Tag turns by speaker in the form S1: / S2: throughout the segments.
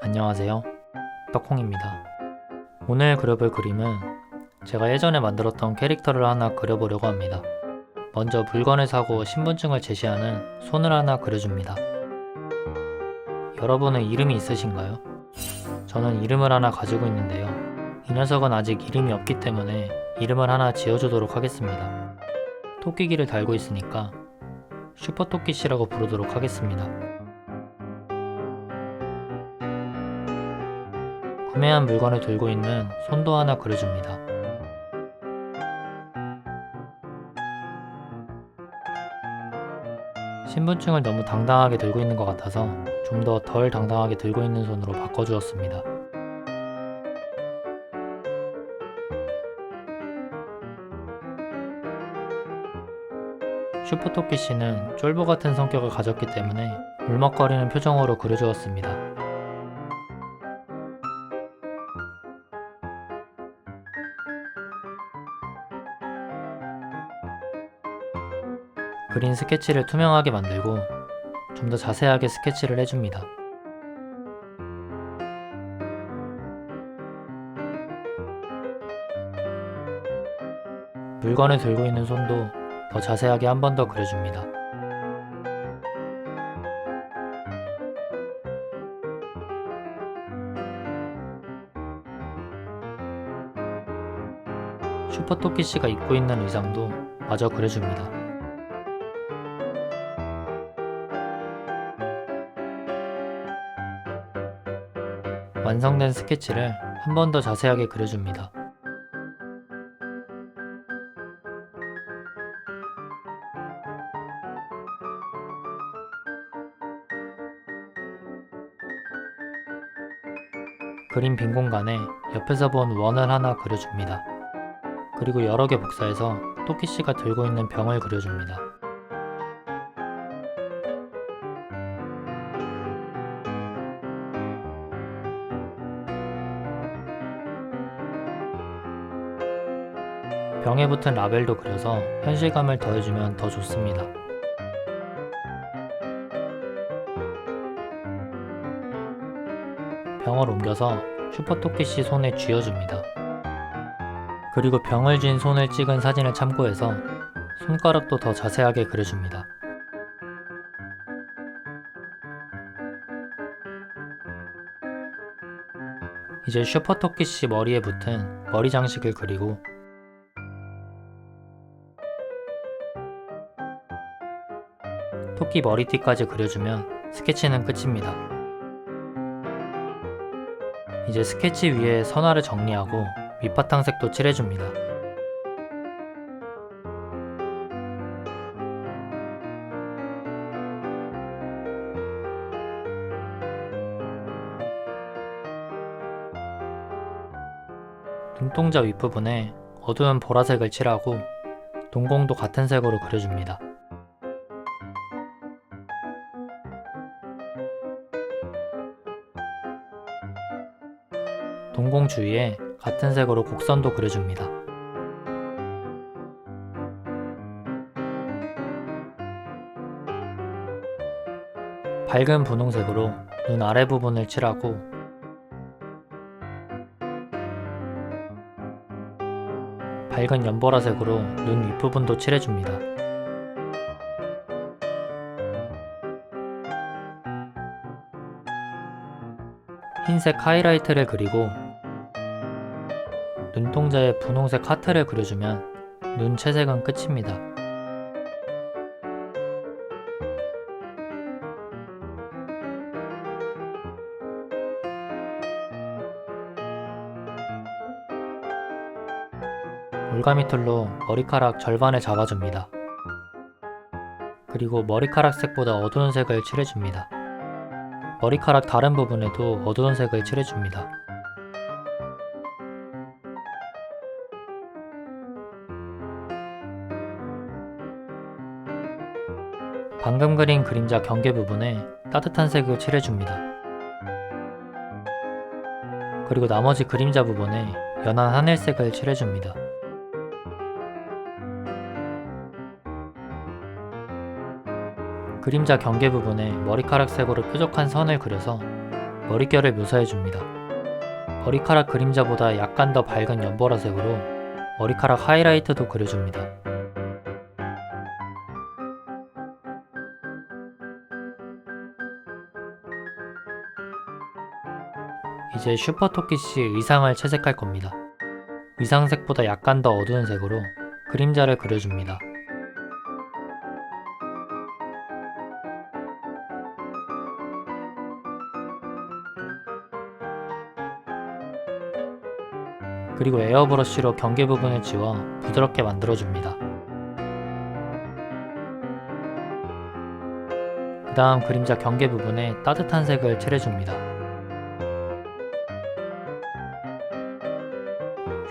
S1: 안녕하세요. 떡콩입니다. 오늘 그려볼 그림은 제가 예전에 만들었던 캐릭터를 하나 그려보려고 합니다. 먼저 물건을 사고 신분증을 제시하는 손을 하나 그려줍니다. 여러분은 이름이 있으신가요? 저는 이름을 하나 가지고 있는데요. 이 녀석은 아직 이름이 없기 때문에 이름을 하나 지어주도록 하겠습니다. 토끼기를 달고 있으니까 슈퍼토끼씨라고 부르도록 하겠습니다. 구매한 물건을 들고 있는 손도 하나 그려줍니다. 신분증을 너무 당당하게 들고 있는 것 같아서 좀 더 덜 당당하게 들고 있는 손으로 바꿔주었습니다. 슈퍼토끼 씨는 쫄보 같은 성격을 가졌기 때문에 울먹거리는 표정으로 그려주었습니다. 그린 스케치를 투명하게 만들고 좀 더 자세하게 스케치를 해줍니다. 물건을 들고 있는 손도 더 자세하게 한 번 더 그려줍니다. 슈퍼토끼 씨가 입고 있는 의상도 마저 그려줍니다. 완성된 스케치를 한 번 더 자세하게 그려줍니다. 그린 빈 공간에 옆에서 본 원을 하나 그려줍니다. 그리고 여러 개 복사해서 토끼씨가 들고 있는 병을 그려줍니다. 병에 붙은 라벨도 그려서 현실감을 더해주면 더 좋습니다. 병을 옮겨서 슈퍼토끼씨 손에 쥐어줍니다. 그리고 병을 쥔 손을 찍은 사진을 참고해서 손가락도 더 자세하게 그려줍니다. 이제 슈퍼토끼씨 머리에 붙은 머리 장식을 그리고 토끼 머리띠까지 그려주면 스케치는 끝입니다. 이제 스케치 위에 선화를 정리하고 밑바탕색도 칠해줍니다. 눈동자 윗부분에 어두운 보라색을 칠하고 동공도 같은 색으로 그려줍니다. 동공 주위에 같은 색으로 곡선도 그려줍니다. 밝은 분홍색으로 눈 아래 부분을 칠하고 밝은 연보라색으로 눈 윗부분도 칠해줍니다. 흰색 하이라이트를 그리고 눈동자에 분홍색 하트를 그려주면 눈 채색은 끝입니다. 올가미 툴로 머리카락 절반을 잡아줍니다. 그리고 머리카락 색보다 어두운 색을 칠해줍니다. 머리카락 다른 부분에도 어두운 색을 칠해줍니다. 방금 그린 그림자 경계 부분에 따뜻한 색을 칠해줍니다. 그리고 나머지 그림자 부분에 연한 하늘색을 칠해줍니다. 그림자 경계 부분에 머리카락 색으로 뾰족한 선을 그려서 머릿결을 묘사해줍니다. 머리카락 그림자보다 약간 더 밝은 연보라색으로 머리카락 하이라이트도 그려줍니다. 이제 슈퍼토끼씨 의상을 채색할 겁니다. 의상색보다 약간 더 어두운 색으로 그림자를 그려줍니다. 그리고 에어브러쉬로 경계 부분을 지워 부드럽게 만들어줍니다. 그 다음 그림자 경계 부분에 따뜻한 색을 칠해줍니다.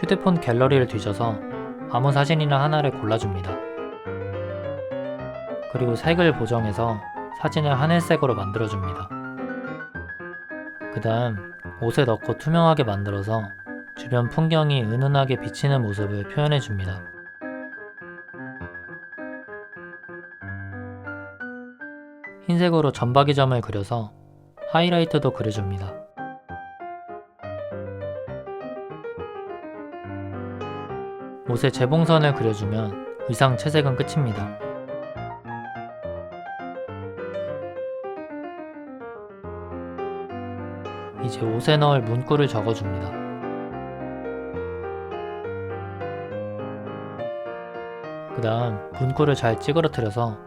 S1: 휴대폰 갤러리를 뒤져서 아무 사진이나 하나를 골라줍니다. 그리고 색을 보정해서 사진을 하늘색으로 만들어줍니다. 그 다음 옷에 넣고 투명하게 만들어서 주변 풍경이 은은하게 비치는 모습을 표현해줍니다. 흰색으로 점박이 점을 그려서 하이라이트도 그려줍니다. 옷에 재봉선을 그려주면 의상 채색은 끝입니다. 이제 옷에 넣을 문구를 적어줍니다. 그 다음 문구를 잘 찌그러뜨려서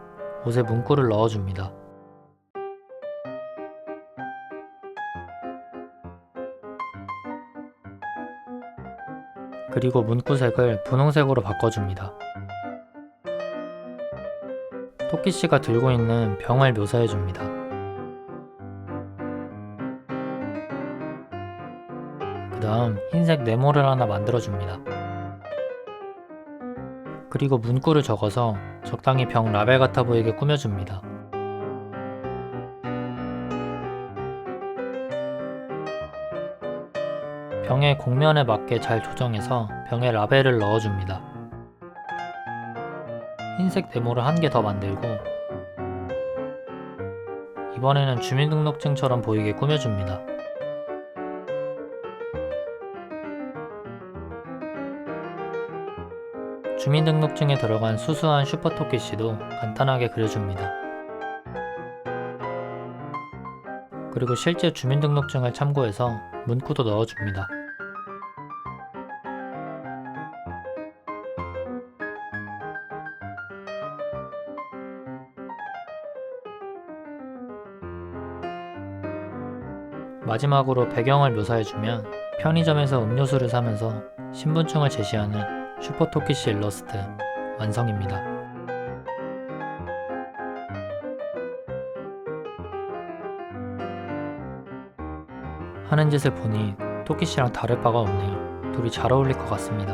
S1: 옷에 문구를 넣어줍니다. 그리고 문구색을 분홍색으로 바꿔줍니다. 토끼씨가 들고 있는 병을 묘사해줍니다. 그 다음 흰색 네모를 하나 만들어줍니다. 그리고 문구를 적어서 적당히 병 라벨 같아 보이게 꾸며줍니다. 병의 곡면에 맞게 잘 조정해서 병에 라벨을 넣어줍니다. 흰색 네모를 한 개 더 만들고 이번에는 주민등록증처럼 보이게 꾸며줍니다. 주민등록증에 들어간 수수한 슈퍼토끼씨도 간단하게 그려줍니다. 그리고 실제 주민등록증을 참고해서 문구도 넣어줍니다. 마지막으로 배경을 묘사해주면 편의점에서 음료수를 사면서 신분증을 제시하는 슈퍼토끼씨 일러스트 완성입니다. 하는 짓을 보니 토끼씨랑 다를 바가 없네요. 둘이 잘 어울릴 것 같습니다.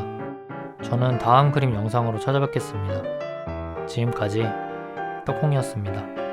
S1: 저는 다음 그림 영상으로 찾아뵙겠습니다. 지금까지 떡콩이었습니다.